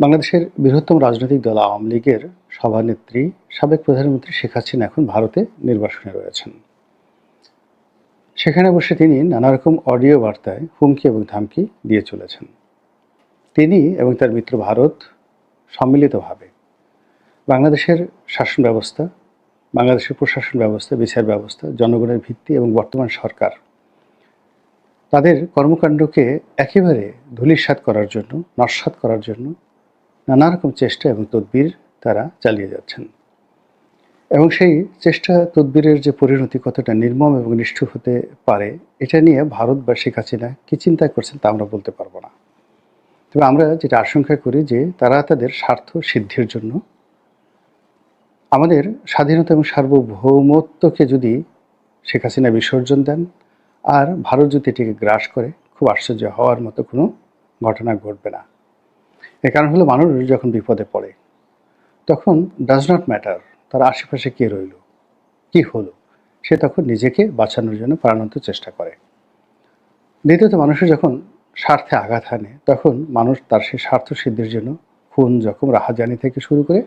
বাংলাদেশের বৃহত্তম রাজনৈতিক দল আওয়ামী লীগের সভানেত্রী সাবেক প্রধানমন্ত্রী শেখ হাসিনা এখন ভারতে নির্বাসনে রয়েছেন। সেখানে বসে তিনি নানা রকম অডিও বার্তায় হুমকি এবং ধামকি দিয়ে চলেছেন। তিনি এবং তার মিত্র ভারত সম্মিলিতভাবে বাংলাদেশের শাসন ব্যবস্থা, বাংলাদেশের প্রশাসন ব্যবস্থা, বিচার ব্যবস্থা, জনগণের ভিত্তি এবং বর্তমান সরকার তাদের কর্মকাণ্ডকে একেবারে ধূলিসাৎ করার জন্য, নস্যাৎ করার জন্য নানা রকম চেষ্টা এবং তদবির তারা চালিয়ে যাচ্ছেন। এবং সেই চেষ্টা তদবিরের যে পরিণতি কতটা নির্মম এবং নিষ্ঠুর হতে পারে, এটা নিয়ে ভারত বা শেখ হাসিনা কী চিন্তা করছেন তা আমরা বলতে পারবো না। তবে আমরা যেটা আশঙ্কা করি যে তারা তাদের স্বার্থ সিদ্ধির জন্য আমাদের স্বাধীনতা এবং সার্বভৌমত্বকে যদি শেখ হাসিনা বিসর্জন দেন আর ভারত যদি এটিকে গ্রাস করে, খুব আশ্চর্য হওয়ার মতো কোনো ঘটনা ঘটবে না। এর কারণ হলো, মানুষ যখন বিপদে পড়ে তখন ডাজ নট ম্যাটার তার আশেপাশে কে রইল, কি হলো, সে তখন নিজেকে বাঁচানোর জন্য প্রাণান্ত চেষ্টা করে। দ্বিতীয়ত, মানুষের যখন স্বার্থে আঘাত হানে তখন মানুষ তার সেই স্বার্থ সিদ্ধির জন্য খুন, জখম, রাহাজানি থেকে শুরু করে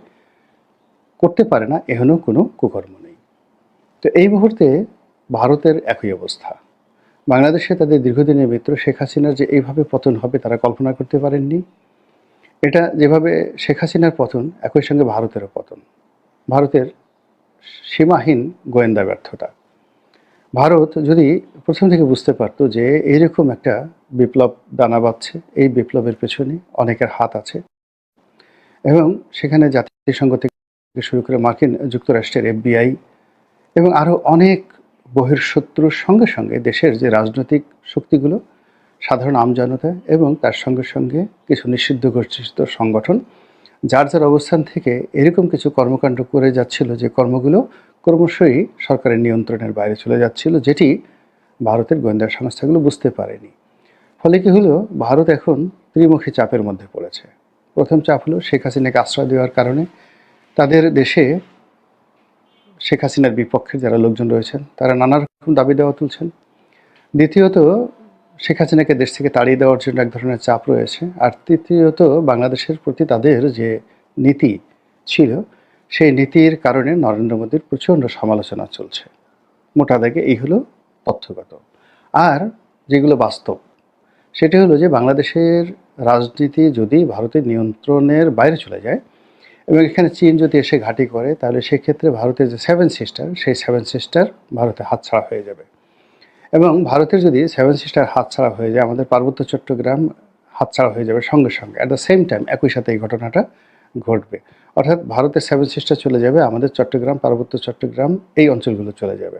করতে পারে না এহেন কোনো কুকর্ম নেই। তো এই মুহূর্তে ভারতের একই অবস্থা। বাংলাদেশে তাদের দীর্ঘদিনের মিত্র শেখ হাসিনার যে এইভাবে পতন হবে তারা কল্পনা করতে পারেননি। এটা যেভাবে শেখ হাসিনার পতন, একই সঙ্গে ভারতেরও পতন। ভারতের সীমাহীন গোয়েন্দা ব্যর্থতা। ভারত যদি প্রথম থেকে বুঝতে পারত যে এইরকম একটা বিপ্লব দানা বাঁধছে, এই বিপ্লবের পেছনে অনেকের হাত আছে এবং সেখানে জাতিসংঘ থেকে শুরু করে মার্কিন যুক্তরাষ্ট্রের FBI এবং আরও অনেক বহির্শত্রুর সঙ্গে সঙ্গে দেশের যে রাজনৈতিক শক্তিগুলো, সাধারণ আমজনতা এবং তার সঙ্গে সঙ্গে কিছু নিষিদ্ধ ঘোষিত সংগঠন যার যার অবস্থান থেকে এরকম কিছু কর্মকাণ্ড করে যাচ্ছিল, যে কর্মগুলো ক্রমশই সরকারের নিয়ন্ত্রণের বাইরে চলে যাচ্ছিল, যেটি ভারতের গোয়েন্দা সংস্থাগুলো বুঝতে পারেনি। ফলে কি হলো, ভারত এখন ত্রিমুখী চাপের মধ্যে পড়েছে। প্রথম চাপ হলো শেখ হাসিনাকে আশ্রয় দেওয়ার কারণে তাদের দেশে শেখ হাসিনার বিপক্ষের যারা লোকজন রয়েছেন তারা নানা রকম দাবি দেওয়া তুলছেন। দ্বিতীয়ত, শেখ হাসিনাকে দেশ থেকে তাড়িয়ে দেওয়ার জন্য এক ধরনের চাপ রয়েছে। আর তৃতীয়ত, বাংলাদেশের প্রতি তাদের যে নীতি ছিল সেই নীতির কারণে নরেন্দ্র মোদীর প্রচণ্ড সমালোচনা চলছে। মোটা দাগে এই হলো তথ্যগত। আর যেগুলো বাস্তব, সেটি হলো যে বাংলাদেশের রাজনীতি যদি ভারতের নিয়ন্ত্রণের বাইরে চলে যায় এবং এখানে চীন যদি এসে ঘাঁটি করে, তাহলে সেক্ষেত্রে ভারতের যে 7 সিস্টার, সেই 7 সিস্টার ভারতে হাতছাড়া হয়ে যাবে। এবং ভারতের যদি 7 সিস্টার হাতছাড়া হয়ে যায়, আমাদের পার্বত্য চট্টগ্রাম হাতছাড়া হয়ে যাবে সঙ্গে সঙ্গে। অ্যাট দ্য সেম টাইম একই সাথে এই ঘটনাটা ঘটবে। অর্থাৎ ভারতের 7 সিস্টার চলে যাবে, আমাদের চট্টগ্রাম, পার্বত্য চট্টগ্রাম এই অঞ্চলগুলো চলে যাবে।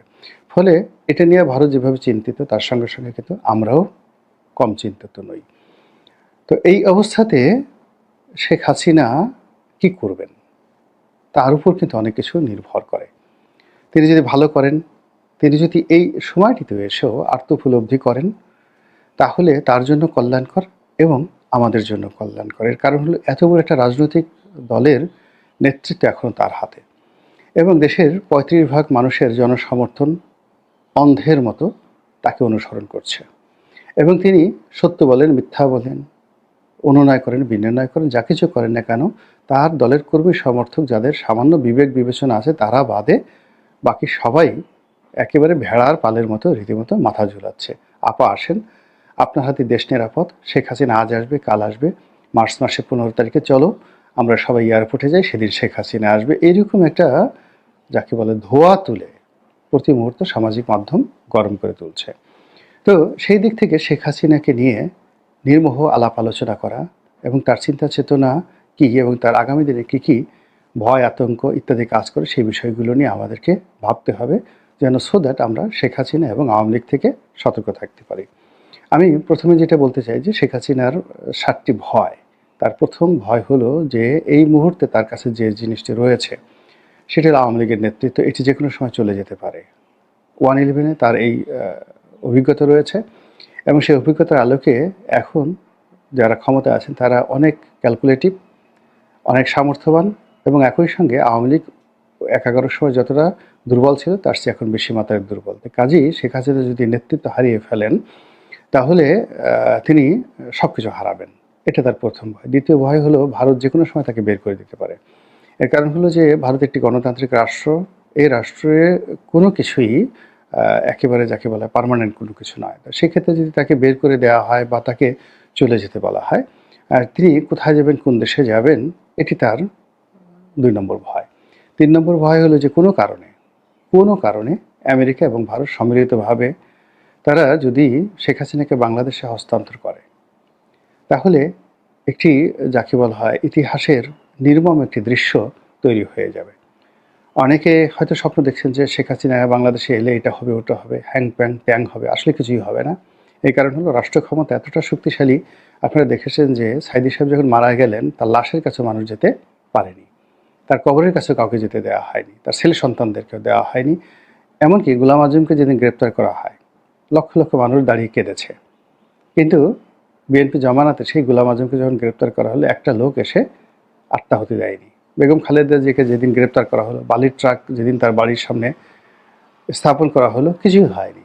ফলে এটা নিয়ে ভারত যেভাবে চিন্তিত, তার সঙ্গে সঙ্গে কিন্তু আমরাও কম চিন্তিত নই। তো এই অবস্থাতে শেখ হাসিনা কি করবেন তার উপর কিন্তু অনেক কিছু নির্ভর করে। তিনি যদি ভালো করেন, তিনি যদি এই সময়টিতে এসেও আত্মোপলব্ধি করেন, তাহলে তার জন্য কল্যাণকর এবং আমাদের জন্য কল্যাণকর। এর কারণ হলো, এত বড় একটা রাজনৈতিক দলের নেতৃত্ব এখন তার হাতে এবং দেশের 35% মানুষের জনসমর্থন অন্ধের মতো তাকে অনুসরণ করছে। এবং তিনি সত্য বলেন, মিথ্যা বলেন, অনুনয় করেন, বিনিময় করেন, যা কিছু করেন না কেন, তার দলের কর্মী সমর্থক যাদের সামান্য বিবেক বিবেচনা আছে তারা বাদে বাকি সবাই একেবারে ভেড়ার পালের মতো রীতিমতো মাথা ঝুলাচ্ছে। আপা আসেন, আপনার হাতে দেশ নিরাপদ, শেখ হাসিনা আজ আসবে, কাল আসবে, মার্চ মাসে 15 তারিখে চলো আমরা সবাই এয়ারপোর্টে যাই, সেদিন শেখ হাসিনা আসবে। এইরকম একটা যাকে বলে ধোয়া তুলে প্রতি মুহূর্ত সামাজিক মাধ্যম গরম করে তুলছে। তো সেই দিক থেকে শেখ হাসিনাকে নিয়ে নির্মোহ আলাপ আলোচনা করা এবং তার চিন্তা চেতনা কী এবং তার আগামী দিনে কী কী ভয়, আতঙ্ক ইত্যাদি কাজ করে, সেই বিষয়গুলো নিয়ে আমাদেরকে ভাবতে হবে, যেন সো দ্যাট আমরা শেখ হাসিনা এবং আওয়ামী লীগ থেকে সতর্ক থাকতে পারি। আমি প্রথমে যেটা বলতে চাই যে শেখ হাসিনার 7টি ভয়। তার প্রথম ভয় হলো যে এই মুহূর্তে তার কাছে যে জিনিসটি রয়েছে সেটি হলো আওয়ামী লীগের নেতৃত্ব। এটি যে কোনো সময় চলে যেতে পারে। 111-এ তার এই অভিজ্ঞতা রয়েছে এবং সেই অভিজ্ঞতার আলোকে এখন যারা ক্ষমতায় আছেন তারা অনেক ক্যালকুলেটিভ, অনেক সামর্থ্যবান এবং একই সঙ্গে আওয়ামী লীগ 11 সময় যতটা দুর্বল ছিল তার চেয়ে এখন বেশি মাত্রায় দুর্বল। কাজেই শেখ হাসিনা যদি নেতৃত্ব হারিয়ে ফেলেন তাহলে তিনি সব কিছু হারাবেন। এটা তার প্রথম ভয়। দ্বিতীয় ভয় হলো ভারত যে কোনো সময় তাকে বের করে দিতে পারে। এর কারণ হলো যে ভারত একটি গণতান্ত্রিক রাষ্ট্র। এই রাষ্ট্রে কোনো কিছুই একেবারে যাকে বলা হয় পার্মানেন্ট কোনো কিছু নয়। তো সেক্ষেত্রে যদি তাকে বের করে দেওয়া হয় বা তাকে চলে যেতে বলা হয়, তিনি কোথায় যাবেন, কোন দেশে যাবেন, এটি তার ২ নম্বর ভয়। ৩ নম্বর ভয় হলো যে কোনো কারণে আমেরিকা এবং ভারত সম্মিলিতভাবে তারা যদি শেখ হাসিনাকে বাংলাদেশে হস্তান্তর করে, তাহলে একটি যাকে বলা হয় ইতিহাসের নির্মম একটি দৃশ্য তৈরি হয়ে যাবে। অনেকে হয়তো স্বপ্ন দেখছেন যে শেখ হাসিনা বাংলাদেশে এলে এটা হবে, ওটা হবে, হ্যাং প্যাং ট্যাং হবে। আসলে কিছুই হবে না। এই কারণ হলো রাষ্ট্র ক্ষমতা এতটা শক্তিশালী। আপনারা দেখেছেন যে সাইদি সাহেব যখন মারা গেলেন, তার লাশের কাছে মানুষ যেতে পারেনি। তার কবরের কাছে কাউকে যেতে দেওয়া হয়নি। তার ছেলে সন্তানদেরকেও দেওয়া হয়নি। এমনকি গোলাম আজমকে যেদিন গ্রেপ্তার করা হয়, লক্ষ লক্ষ মানুষ দাঁড়িয়ে কেঁদেছে। কিন্তু বিএনপি জমানাতে সেই গোলাম আজমকে যখন গ্রেপ্তার করা হলো, একটা লোক এসে আত্মাহুতি দেয়নি। বেগম খালেদা জিয়াকে যেদিন গ্রেপ্তার করা হলো, বালির ট্রাক যেদিন তার বাড়ির সামনে স্থাপন করা হলো, কিছুই হয়নি।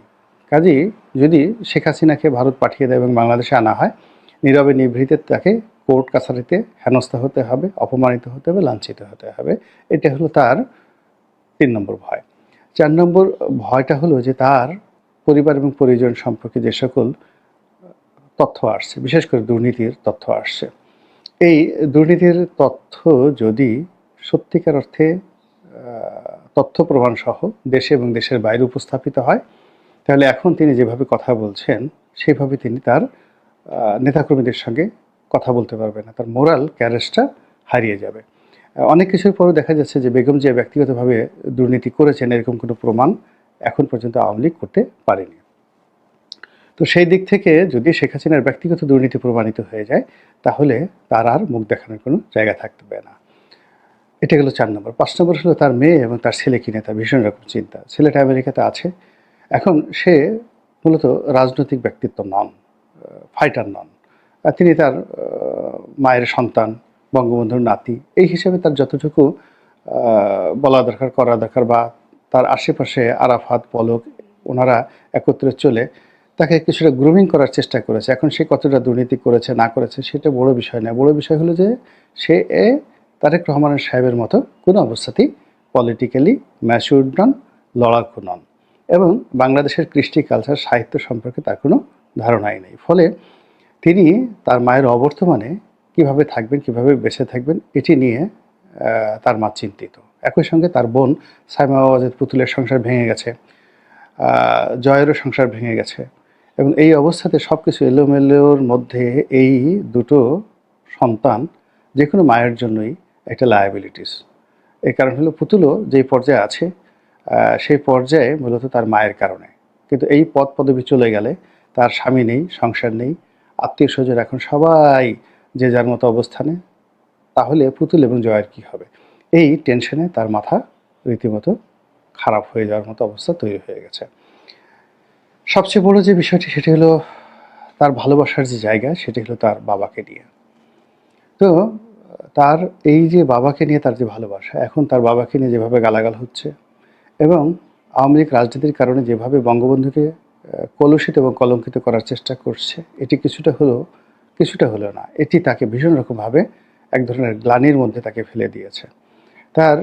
কাজেই যদি শেখ হাসিনাকে ভারত পাঠিয়ে দেয় এবং বাংলাদেশে আনা হয়, নীরবে নিভৃতে তাকে কোর্ট কাছারিতে হেনস্থা হতে হবে, অপমানিত হতে হবে, লাঞ্ছিত হতে হবে। এটা হলো তার ৩ নম্বর ভয়। ৪ নম্বর ভয়টা হলো যে তার পরিবার এবং পরিজন সম্পর্কে যে সকল তথ্য আসছে, বিশেষ করে দুর্নীতির তথ্য আসছে। এই দুর্নীতির তথ্য যদি সত্যিকার অর্থে তথ্য প্রমাণ সহ দেশে এবং দেশের বাইরে উপস্থাপিত হয়, তাহলে এখন তিনি যেভাবে কথা বলছেন সেভাবে তিনি তার নেতাকর্মীদের সঙ্গে কথা বলতে পারবেন না। তার মোরাল ক্যারেজটা হারিয়ে যাবে। অনেক কিছুর পরেও দেখা যাচ্ছে যে বেগম জিয়া ব্যক্তিগতভাবে দুর্নীতি করেছেন এরকম কোনো প্রমাণ এখন পর্যন্ত আওয়ামী লীগ করতে পারেনি। তো সেই দিক থেকে যদি শেখ হাসিনার ব্যক্তিগত দুর্নীতি প্রমাণিত হয়ে যায়, তাহলে তার আর মুখ দেখানোর কোনো জায়গা থাকবে না। এটা গেল ৪ নম্বর। ৫ নম্বর হলো তার মেয়ে এবং তার ছেলেকে নিয়ে তার ভীষণ রকম চিন্তা। ছেলেটা আমেরিকাতে আছে। এখন সে মূলত রাজনৈতিক ব্যক্তিত্ব নন, ফাইটার নন। তিনি তার মায়ের সন্তান, বঙ্গবন্ধুর নাতি। এই হিসেবে তার যতটুকু বলা দরকার, করা দরকার বা তার আশেপাশে আরাফাত, পলক ওনারা একত্রে চলে তাকে কিছুটা গ্রুমিং করার চেষ্টা করেছে। এখন সে কতটা দুর্নীতি করেছে না করেছে সেটা বড় বিষয় না। বড় বিষয় হলো যে সে তারেক রহমানের সাহেবের মতো কোনো অবস্থাতেই পলিটিক্যালি ম্যাচিউরড নন, লড়াকু নন এবং বাংলাদেশের কৃষ্টি, কালচার, সাহিত্য সম্পর্কে তার কোনো ধারণাই নেই। ফলে তিনি তার মায়ের অবর্তমানে কিভাবে থাকবেন, কিভাবে বেঁচে থাকবেন এটি নিয়ে তার মা চিন্তিত। একই সঙ্গে তার বোন সাইমা ওয়াজেদ পুতুলের সংসার ভেঙে গেছে, জয়েরও সংসার ভেঙে গেছে এবং এই অবস্থাতে সব কিছু এলোমেলোর মধ্যে এই দুটো সন্তান যে কোনো মায়ের জন্যই একটা লায়াবিলিটিস। এই কারণ হলো পুতুলও যেই পর্যায়ে আছে সেই পর্যায়ে মূলত তার মায়ের কারণে। কিন্তু এই পদ পদবি চলে গেলে তার স্বামী নেই, সংসার নেই, আত্মীয় স্বজন এখন সবাই যে যার মতো অবস্থানে, তাহলে পুতুল এবং জয়ের কী হবে? এই টেনশনে তার মাথা রীতিমতো খারাপ হয়ে যাওয়ার মতো অবস্থা তৈরি হয়ে গেছে। সবচেয়ে বড় যে বিষয়টি সেটি হলো তার ভালোবাসার যে জায়গা সেটি হলো তার বাবাকে নিয়ে। তো তার এই যে বাবাকে নিয়ে তার যে ভালোবাসা, এখন তার বাবাকে নিয়ে যেভাবে গালাগাল হচ্ছে এবং আওয়ামী লীগ রাজনীতির কারণে যেভাবে বঙ্গবন্ধুকে কলুষিত এবং কলঙ্কিত করার চেষ্টা করছে, এটি কিছুটা হলেও না, এটি তাকে ভীষণ রকমভাবে এক ধরনের গ্লানির মধ্যে তাকে ফেলে দিয়েছে। তার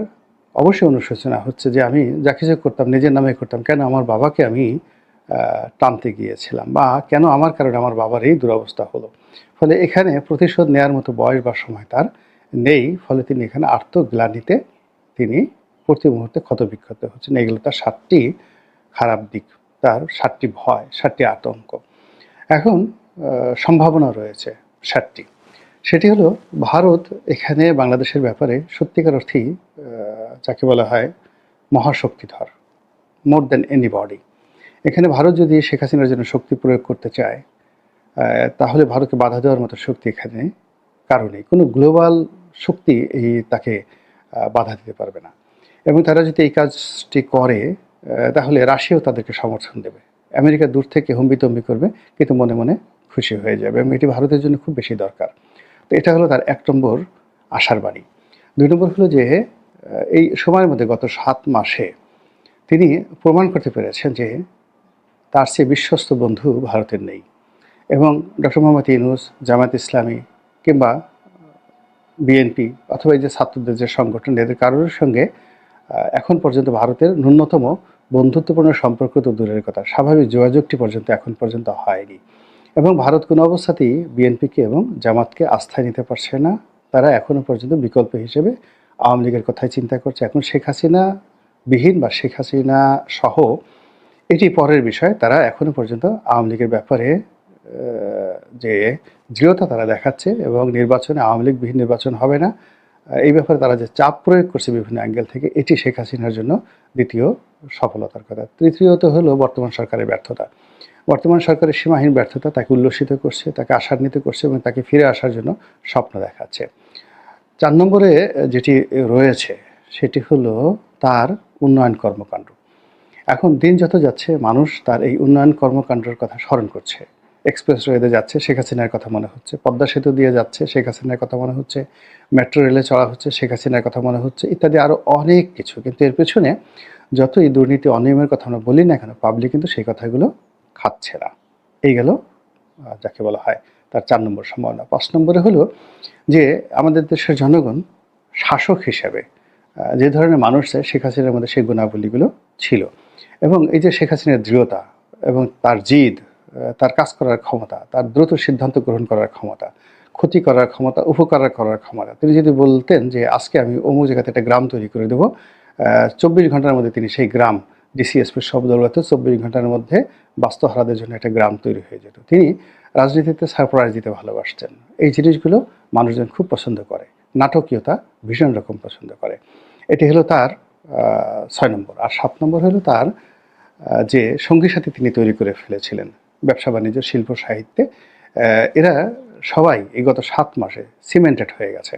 অবশ্যই অনুশোচনা হচ্ছে যে আমি যা কিছু করতাম নিজের নামে করতাম, কেন আমার বাবাকে আমি টানতে গিয়েছিলাম বা কেন আমার কারণে আমার বাবার এই দুরবস্থা হলো। ফলে এখানে প্রতিশোধ নেওয়ার মতো বয়স বা সময় তার নেই। ফলে তিনি এখানে আত্মগ্লানিতে তিনি প্রতি মুহূর্তে ক্ষতবিক্ষত হচ্ছেন। এগুলো তার ৭টি খারাপ দিক, তার ৭টি ভয়, ৭টি আতঙ্ক। এখন সম্ভাবনা রয়েছে ৭টি। সেটি হলো ভারত এখানে বাংলাদেশের ব্যাপারে সত্যিকার অর্থেই যাকে বলা হয় মহাশক্তিধর, মোর দ্যান এনিবডি। এখানে ভারত যদি শেখ হাসিনার জন্য শক্তি প্রয়োগ করতে চায়, তাহলে ভারতকে বাধা দেওয়ার মতো শক্তি এখানে কারো নেই। কোনো গ্লোবাল শক্তি তাকে বাধা দিতে পারবে না এবং তারা যদি এই কাজটি করে তাহলে রাশিয়াও তাদেরকে সমর্থন দেবে। আমেরিকা দূর থেকে হম্বিতম্বি করবে কিন্তু মনে মনে খুশি হয়ে যাবে এবং এটি ভারতের জন্য খুব বেশি দরকার। তো এটা হলো তার ১ নম্বর আশার বাণী। ২ নম্বর হলো যে এই সময়ের মধ্যে গত ৭ মাসে তিনি প্রমাণ করতে পেরেছেন যে তার চেয়ে বিশ্বস্ত বন্ধু ভারতের নেই এবং ডক্টর মোহাম্মদ ইউনূস, জামায়াত ইসলামী, কিংবা বিএনপি অথবা এই যে ছাত্রদের যে সংগঠন, এদের কারোর সঙ্গে এখন পর্যন্ত ভারতের ন্যূনতম বন্ধুত্বপূর্ণ সম্পর্ক তো দূরের কথা, স্বাভাবিক যোগাযোগটি পর্যন্ত এখন পর্যন্ত হয়নি। এবং ভারত কোনো অবস্থাতেই বিএনপিকে এবং জামাতকে আস্থায় নিতে পারছে না। তারা এখনও পর্যন্ত বিকল্প হিসেবে আওয়ামী লীগের কথাই চিন্তা করছে। এখন শেখ হাসিনা বিহীন বা শেখ হাসিনা সহ এটি পরের বিষয়। তারা এখনও পর্যন্ত আওয়ামী লীগের ব্যাপারে যে দৃঢ়তা তারা দেখাচ্ছে এবং নির্বাচনে আওয়ামী লীগ বিহীন নির্বাচন হবে না, এই ব্যাপারে তারা যে চাপ প্রয়োগ করছে বিভিন্ন অ্যাঙ্গেল থেকে, এটি শেখ হাসিনার জন্য দ্বিতীয় সফলতার কথা। তৃতীয়ত হলো বর্তমান সরকারের ব্যর্থতা। বর্তমান সরকারের সীমাহীন ব্যর্থতা তাকে উল্লসিত করছে, তাকে আশান্বিত করছে এবং তাকে ফিরে আসার জন্য স্বপ্ন দেখাচ্ছে। ৪ নম্বরে যেটি রয়েছে সেটি হলো তার উন্নয়ন কর্মকাণ্ড। এখন দিন যত যাচ্ছে মানুষ তার এই উন্নয়ন কর্মকাণ্ডের কথা স্মরণ করছে। এক্সপ্রেসওয়েতে যাচ্ছে, শেখ হাসিনার কথা মনে হচ্ছে। পদ্মা সেতু দিয়ে যাচ্ছে, শেখ হাসিনার কথা মনে হচ্ছে। মেট্রো রেলে চড়া হচ্ছে, শেখ হাসিনার কথা মনে হচ্ছে, ইত্যাদি আরও অনেক কিছু। কিন্তু এর পেছনে যতই দুর্নীতি অনিয়মের কথা আমরা বলি না কেন, পাবলিক কিন্তু সেই কথাগুলো খাচ্ছে না। এই গেল যাকে বলা হয় তার ৪ নম্বর সম্ভাবনা। ৫ নম্বরে হলো যে আমাদের দেশের জনগণ শাসক হিসেবে যে ধরনের মানুষ চায়, শেখ হাসিনার মধ্যে সেই গুণাবলীগুলো ছিল। এবং এই যে শেখ হাসিনার দৃঢ়তা এবং তার জিদ, তার কাজ করার ক্ষমতা, তার দ্রুত সিদ্ধান্ত গ্রহণ করার ক্ষমতা, ক্ষতি করার ক্ষমতা, উপকার করার ক্ষমতা। তিনি যদি বলতেন যে আজকে আমি অমুক জায়গাতে একটা গ্রাম তৈরি করে দেবো, ২৪ ঘন্টার মধ্যে তিনি সেই গ্রাম ডিসিএসপির শব্দগুলোতে ২৪ ঘন্টার মধ্যে বাস্তুহারাদের জন্য একটা গ্রাম তৈরি হয়ে যেত। তিনি রাজনীতিতে সারপ্রাইজ দিতে ভালোবাসতেন। এই জিনিসগুলো মানুষজন খুব পছন্দ করে। নাটকীয়তা ভীষণ রকম পছন্দ করে। এটি হলো তার ৬ নম্বর। আর ৭ নম্বর হলো তার যে সঙ্গী সাথী তিনি তৈরি করে ফেলেছিলেন ব্যবসা বাণিজ্য, শিল্প, সাহিত্যে। এরা সবাই এই গত ৭ মাসে সিমেন্টেড হয়ে গেছে।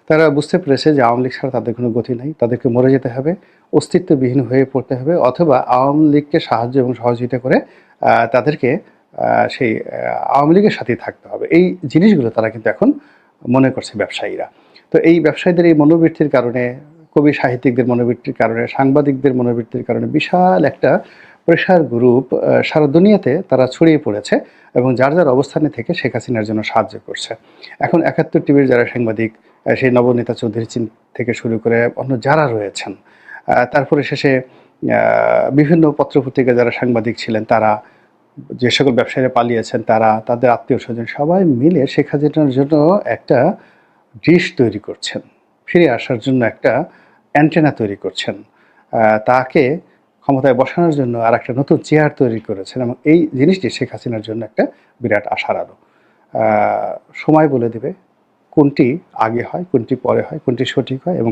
তারা বুঝতে পেরেছে যে আওয়ামী লীগ ছাড়া তাদের কোনো গতি নাই, তাদেরকে মরে যেতে হবে, অস্তিত্ববিহীন হয়ে পড়তে হবে, অথবা আওয়ামী লীগকে সাহায্য এবং সহযোগিতা করে তাদেরকে সেই আওয়ামী লীগের সাথেই থাকতে হবে। এই জিনিসগুলো তারা কিন্তু এখন মনে করছে ব্যবসায়ীরা। তো এই ব্যবসায়ীদের এই মনোবৃত্তির কারণে, কবি সাহিত্যিকদের মনোবৃত্তির কারণে, সাংবাদিকদের মনোবৃত্তির কারণে বিশাল একটা প্রেশার গ্রুপ সারা দুনিয়াতে তারা ছড়িয়ে পড়েছে এবং যার যার অবস্থানে থেকে শেখ হাসিনার জন্য সাহায্য করছে। এখন ৭১ টিভির যারা সাংবাদিক, সেই নবনীতা চৌধুরী থেকে শুরু করে অন্য যারা রয়েছেন, তারপরে শেষে বিভিন্ন পত্রপত্রিকায় যারা সাংবাদিক ছিলেন, তারা, যে সকল ব্যবসায়ীরা পালিয়েছেন তারা, তাদের আত্মীয় স্বজন সবাই মিলে শেখ হাসিনার জন্য একটা ডিশ তৈরি করছেন, ফিরে আসার জন্য একটা অ্যান্টেনা তৈরি করছেন, তাকে ক্ষমতায় বসানোর জন্য আর একটা নতুন চেয়ার তৈরি করেছেন। এবং এই জিনিসটি শেখ হাসিনার জন্য একটা বিরাট আশার আলো। সময় বলে দেবে কোনটি আগে হয়, কোনটি পরে হয়, কোনটি সঠিক হয় এবং